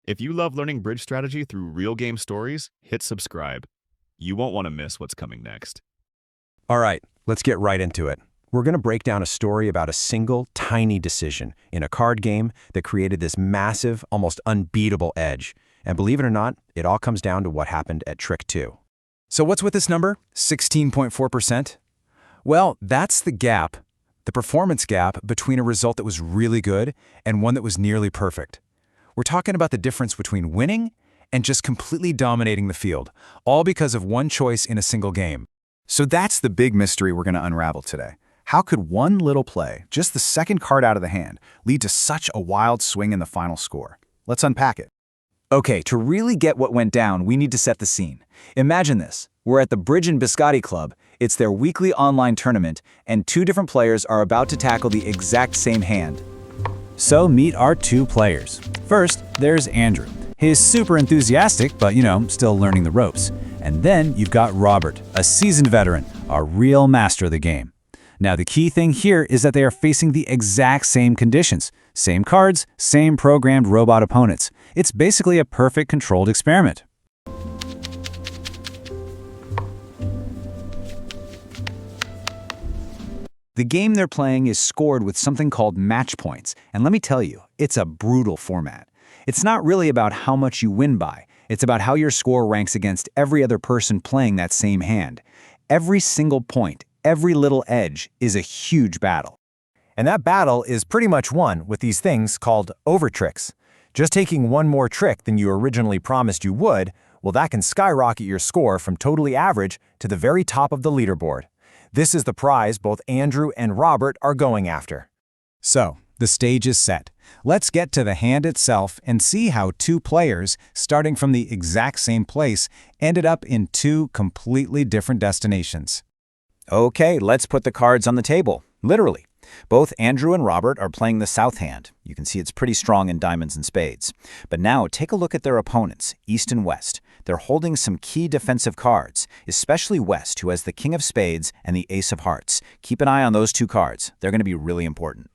If you love learning bridge strategy through real game stories, hit subscribe. You won't want to miss what's coming next. All right, let's get right into it. We're going to break down a story about a single, tiny decision in a card game that created this massive, almost unbeatable edge. And believe it or not, it all comes down to what happened at Trick 2. So what's with this number, 16.4%? Well, that's the gap, the performance gap between a result that was really good and one that was nearly perfect. We're talking about the difference between winning and just completely dominating the field, all because of one choice in a single game. So that's the big mystery we're going to unravel today. How could one little play, just the second card out of the hand, lead to such a wild swing in the final score? Let's unpack it. Okay, to really get what went down, we need to set the scene. Imagine this. We're at the Bridge and Biscotti Club. It's their weekly online tournament, and two different players are about to tackle the exact same hand. So meet our two players. First, there's Andrew. He's super enthusiastic, but still learning the ropes. And then you've got Robert, a seasoned veteran, a real master of the game. Now the key thing here is that they are facing the exact same conditions. Same cards, same programmed robot opponents. It's basically a perfect controlled experiment. The game they're playing is scored with something called match points, and let me tell you, it's a brutal format. It's not really about how much you win by, it's about how your score ranks against every other person playing that same hand. Every single point, every little edge is a huge battle. And that battle is pretty much won with these things called overtricks. Just taking one more trick than you originally promised you would, well, that can skyrocket your score from totally average to the very top of the leaderboard. This is the prize both Andrew and Robert are going after. So, the stage is set. Let's get to the hand itself and see how two players, starting from the exact same place, ended up in two completely different destinations. Okay, let's put the cards on the table, literally. Both Andrew and Robert are playing the south hand. You can see it's pretty strong in diamonds and spades. But now take a look at their opponents, East and West. They're holding some key defensive cards, especially West, who has the King of Spades and the Ace of Hearts. Keep an eye on those two cards. They're going to be really important.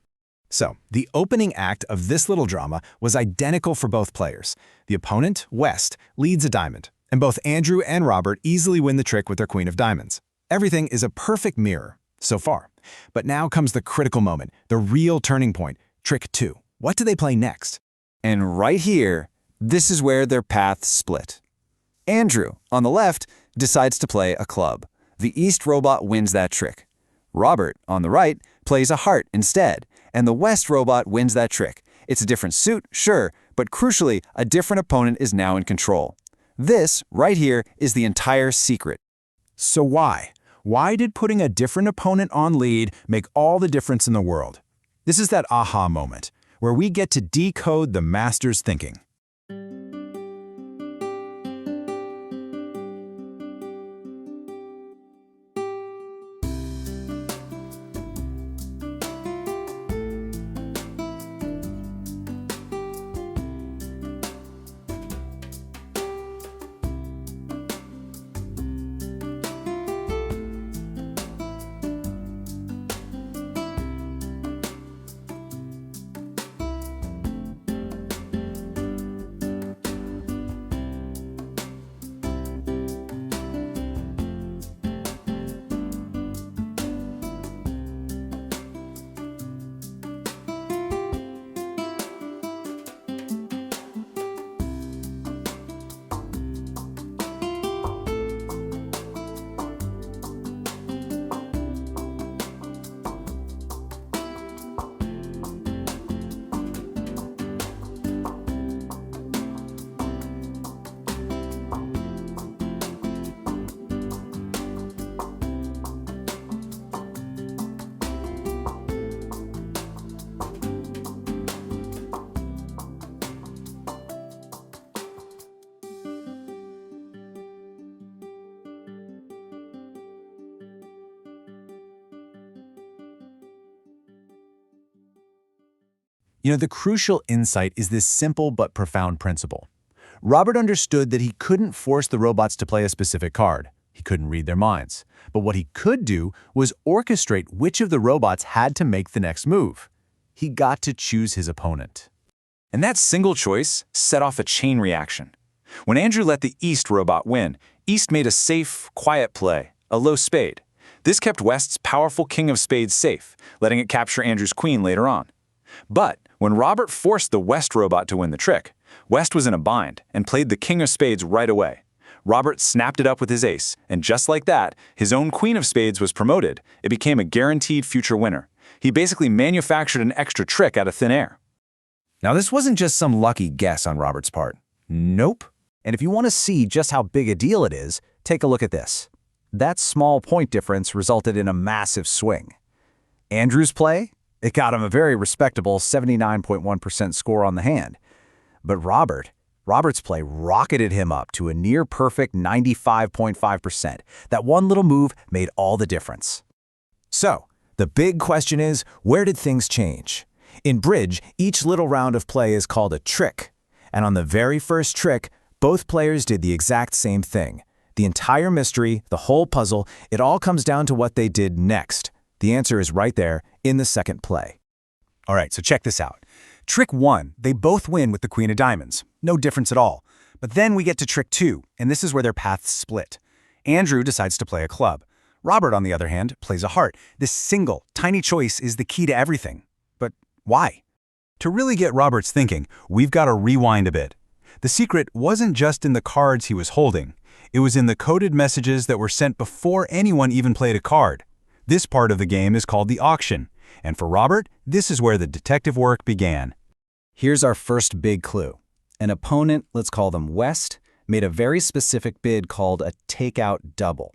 So, the opening act of this little drama was identical for both players. The opponent, West, leads a diamond, and both Andrew and Robert easily win the trick with their Queen of Diamonds. Everything is a perfect mirror, so far. But now comes the critical moment, the real turning point, Trick 2. What do they play next? And right here, this is where their paths split. Andrew, on the left, decides to play a club. The East robot wins that trick. Robert, on the right, plays a heart instead, and the West robot wins that trick. It's a different suit, sure, but crucially, a different opponent is now in control. This, right here, is the entire secret. So why? Why did putting a different opponent on lead make all the difference in the world? This is that aha moment, where we get to decode the master's thinking. The crucial insight is this simple but profound principle. Robert understood that he couldn't force the robots to play a specific card. He couldn't read their minds. But what he could do was orchestrate which of the robots had to make the next move. He got to choose his opponent. And that single choice set off a chain reaction. When Andrew let the East robot win, East made a safe, quiet play, a low spade. This kept West's powerful king of spades safe, letting it capture Andrew's queen later on. But when Robert forced the West robot to win the trick, West was in a bind and played the king of spades right away. Robert snapped it up with his ace, and just like that, his own queen of spades was promoted. It became a guaranteed future winner. He basically manufactured an extra trick out of thin air. Now, this wasn't just some lucky guess on Robert's part. Nope. And if you want to see just how big a deal it is, take a look at this. That small point difference resulted in a massive swing. Andrew's play? It got him a very respectable 79.1% score on the hand. But Robert's play rocketed him up to a near-perfect 95.5%. That one little move made all the difference. So, the big question is, where did things change? In bridge, each little round of play is called a trick. And on the very first trick, both players did the exact same thing. The entire mystery, the whole puzzle, it all comes down to what they did next. The answer is right there in the second play. All right, so check this out. Trick 1, they both win with the queen of diamonds. No difference at all. But then we get to trick 2, and this is where their paths split. Andrew decides to play a club. Robert, on the other hand, plays a heart. This single, tiny choice is the key to everything. But why? To really get Robert's thinking, we've got to rewind a bit. The secret wasn't just in the cards he was holding. It was in the coded messages that were sent before anyone even played a card. This part of the game is called the auction. And for Robert, this is where the detective work began. Here's our first big clue. An opponent, let's call them West, made a very specific bid called a takeout double.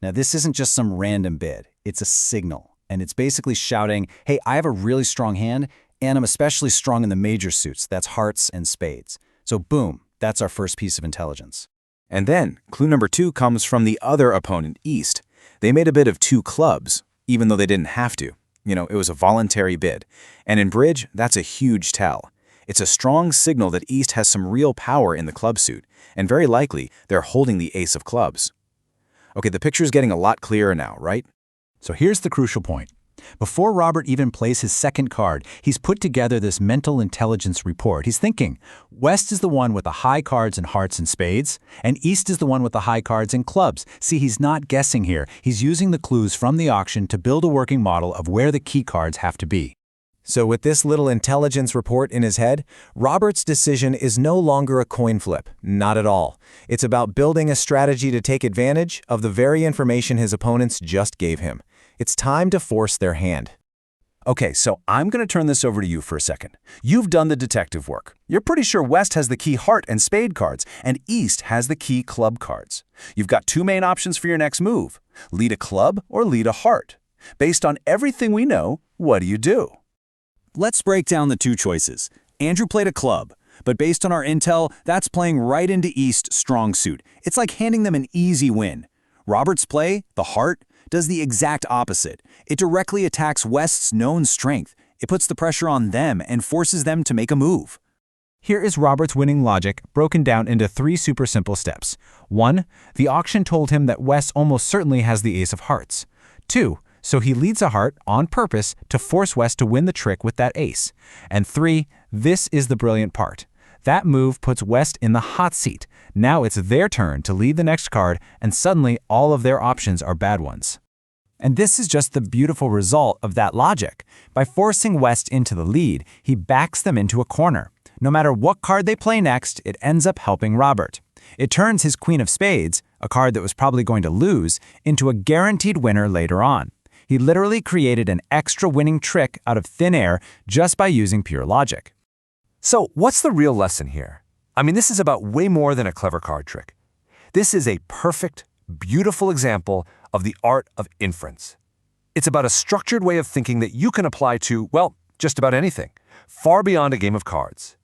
Now, this isn't just some random bid. It's a signal. And it's basically shouting, hey, I have a really strong hand, and I'm especially strong in the major suits. That's hearts and spades. So boom, that's our first piece of intelligence. And then, clue number 2 comes from the other opponent, East. They made a bid of 2 clubs, even though they didn't have to. It was a voluntary bid. And in bridge, that's a huge tell. It's a strong signal that East has some real power in the club suit, and very likely they're holding the ace of clubs. Okay, the picture's getting a lot clearer now, right? So here's the crucial point. Before Robert even plays his second card, he's put together this mental intelligence report. He's thinking, West is the one with the high cards in hearts and spades, and East is the one with the high cards in clubs. See, he's not guessing here. He's using the clues from the auction to build a working model of where the key cards have to be. So with this little intelligence report in his head, Robert's decision is no longer a coin flip. Not at all. It's about building a strategy to take advantage of the very information his opponents just gave him. It's time to force their hand. Okay, so I'm going to turn this over to you for a second. You've done the detective work. You're pretty sure West has the key heart and spade cards, and East has the key club cards. You've got 2 main options for your next move. Lead a club or lead a heart. Based on everything we know, what do? Let's break down the 2 choices. Andrew played a club, but based on our intel, that's playing right into East's strong suit. It's like handing them an easy win. Robert's play, the heart, does the exact opposite. It directly attacks West's known strength. It puts the pressure on them and forces them to make a move. Here is Robert's winning logic broken down into 3 super simple steps. 1. The auction told him that West almost certainly has the ace of hearts. 2. So he leads a heart on purpose to force West to win the trick with that ace. And 3. This is the brilliant part. That move puts West in the hot seat. Now it's their turn to lead the next card, and suddenly all of their options are bad ones. And this is just the beautiful result of that logic. By forcing West into the lead, he backs them into a corner. No matter what card they play next, it ends up helping Robert. It turns his queen of spades, a card that was probably going to lose, into a guaranteed winner later on. He literally created an extra winning trick out of thin air just by using pure logic. So what's the real lesson here? I mean, this is about way more than a clever card trick. This is a perfect, beautiful example of the art of inference. It's about a structured way of thinking that you can apply to, well, just about anything, far beyond a game of cards.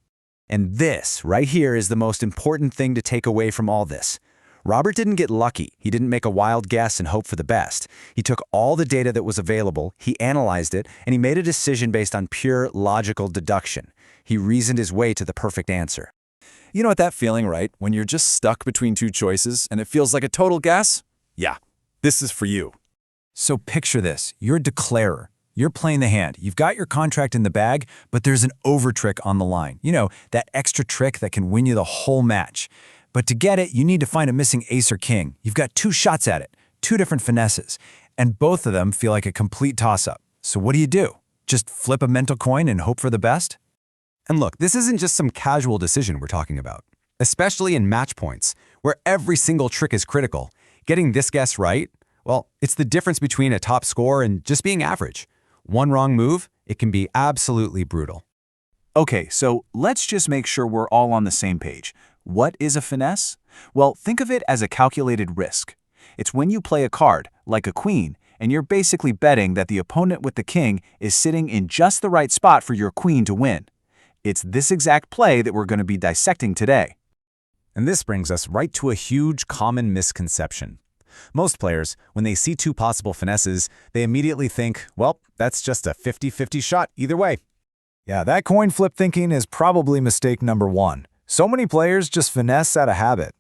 And this, right here, is the most important thing to take away from all this. Robert didn't get lucky. He didn't make a wild guess and hope for the best. He took all the data that was available, he analyzed it, and he made a decision based on pure logical deduction. He reasoned his way to the perfect answer. You know what that feeling, right? When you're just stuck between 2 choices and it feels like a total guess? Yeah, this is for you. So picture this. You're a declarer. You're playing the hand. You've got your contract in the bag, but there's an overtrick on the line. You know, that extra trick that can win you the whole match. But to get it, you need to find a missing ace or king. You've got 2 shots at it, 2 different finesses, and both of them feel like a complete toss-up. So what do? Just flip a mental coin and hope for the best? And look, this isn't just some casual decision we're talking about. Especially in match points, where every single trick is critical. Getting this guess right, well, it's the difference between a top score and just being average. One wrong move, it can be absolutely brutal. Okay, so let's just make sure we're all on the same page. What is a finesse? Well, think of it as a calculated risk. It's when you play a card, like a queen, and you're basically betting that the opponent with the king is sitting in just the right spot for your queen to win. It's this exact play that we're going to be dissecting today. And this brings us right to a huge common misconception. Most players, when they see 2 possible finesses, they immediately think, well, that's just a 50-50 shot either way. Yeah, that coin flip thinking is probably mistake number 1. So many players just finesse out of habit,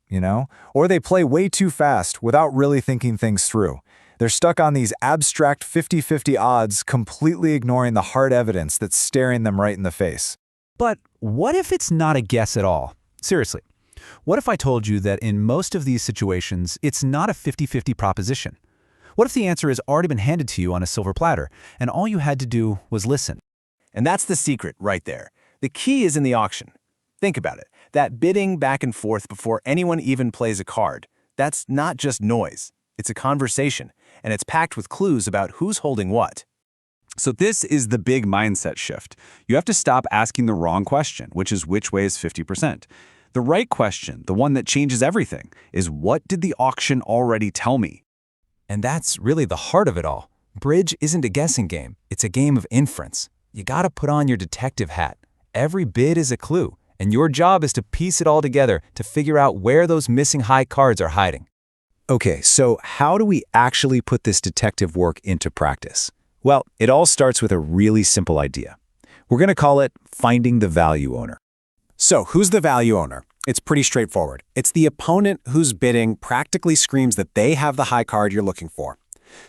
or they play way too fast without really thinking things through. They're stuck on these abstract 50-50 odds, completely ignoring the hard evidence that's staring them right in the face. But what if it's not a guess at all? Seriously, what if I told you that in most of these situations, it's not a 50-50 proposition? What if the answer has already been handed to you on a silver platter, and all you had to do was listen? And that's the secret right there. The key is in the auction. Think about it. That bidding back and forth before anyone even plays a card, that's not just noise. It's a conversation, and it's packed with clues about who's holding what. So this is the big mindset shift. You have to stop asking the wrong question, which is which way is 50%. The right question, the one that changes everything, is what did the auction already tell me? And that's really the heart of it all. Bridge isn't a guessing game, it's a game of inference. You gotta put on your detective hat. Every bid is a clue, and your job is to piece it all together to figure out where those missing high cards are hiding. Okay, so how do we actually put this detective work into practice? Well, it all starts with a really simple idea. We're going to call it finding the value owner. So, who's the value owner? It's pretty straightforward. It's the opponent whose bidding practically screams that they have the high card you're looking for.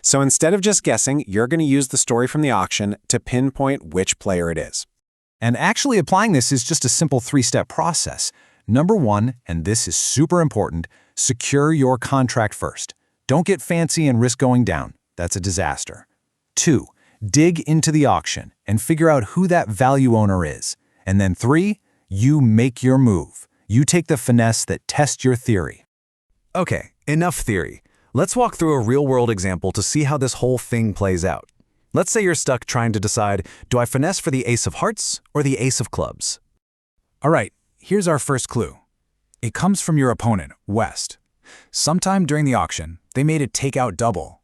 So instead of just guessing, you're going to use the story from the auction to pinpoint which player it is. And actually applying this is just a simple 3-step process. Number 1, and this is super important, secure your contract first. Don't get fancy and risk going down. That's a disaster. 2, dig into the auction and figure out who that value owner is. And then 3, you make your move. You take the finesse that tests your theory. Okay, enough theory. Let's walk through a real-world example to see how this whole thing plays out. Let's say you're stuck trying to decide, do I finesse for the ace of hearts or the ace of clubs? All right, here's our first clue. It comes from your opponent, West. Sometime during the auction, they made a takeout double.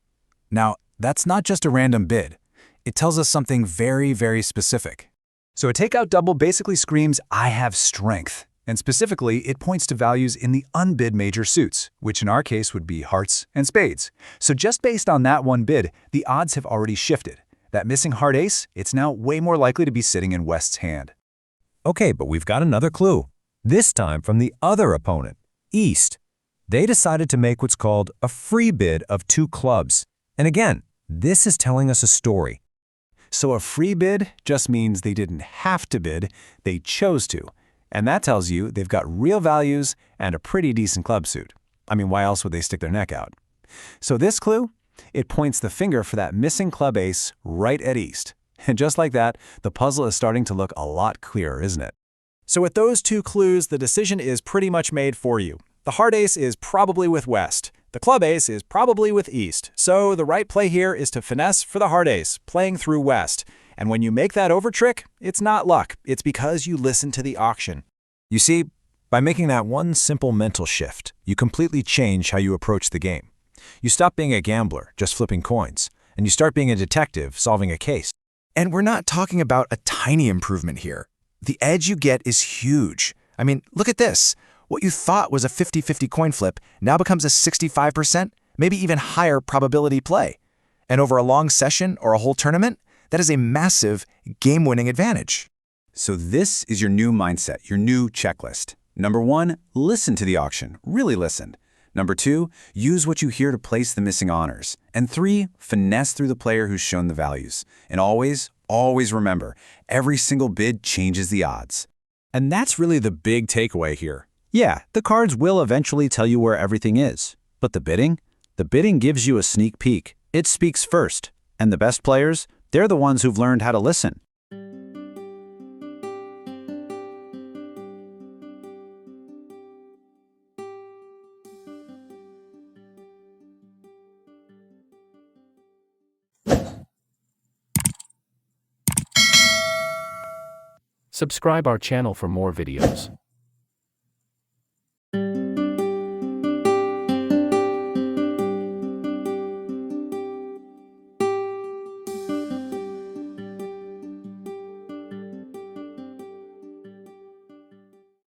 Now, that's not just a random bid. It tells us something very, very specific. So a takeout double basically screams, I have strength. And specifically, it points to values in the unbid major suits, which in our case would be hearts and spades. So just based on that one bid, the odds have already shifted. That missing heart ace, it's now way more likely to be sitting in West's hand. Okay, but we've got another clue. This time from the other opponent, East. They decided to make what's called a free bid of 2 clubs. And again, this is telling us a story. So a free bid just means they didn't have to bid, they chose to. And that tells you they've got real values and a pretty decent club suit. I mean, why else would they stick their neck out? So this clue, it points the finger for that missing club ace right at East. And just like that, the puzzle is starting to look a lot clearer, isn't it? So with those 2 clues, the decision is pretty much made for you. The heart ace is probably with West. The club ace is probably with East. So the right play here is to finesse for the heart ace, playing through West. And when you make that over trick, it's not luck. It's because you listen to the auction. You see, by making that one simple mental shift, you completely change how you approach the game. You stop being a gambler, just flipping coins, and you start being a detective, solving a case. And we're not talking about a tiny improvement here. The edge you get is huge. I mean, look at this. What you thought was a 50-50 coin flip now becomes a 65%, maybe even higher probability play. And over a long session or a whole tournament, that is a massive game-winning advantage. So this is your new mindset, your new checklist. Number 1, listen to the auction. Really listen. Number 2, use what you hear to place the missing honors. And 3, finesse through the player who's shown the values. And always, always remember, every single bid changes the odds. And that's really the big takeaway here. Yeah, the cards will eventually tell you where everything is. But the bidding? The bidding gives you a sneak peek. It speaks first. And the best players? They're the ones who've learned how to listen. Subscribe our channel for more videos.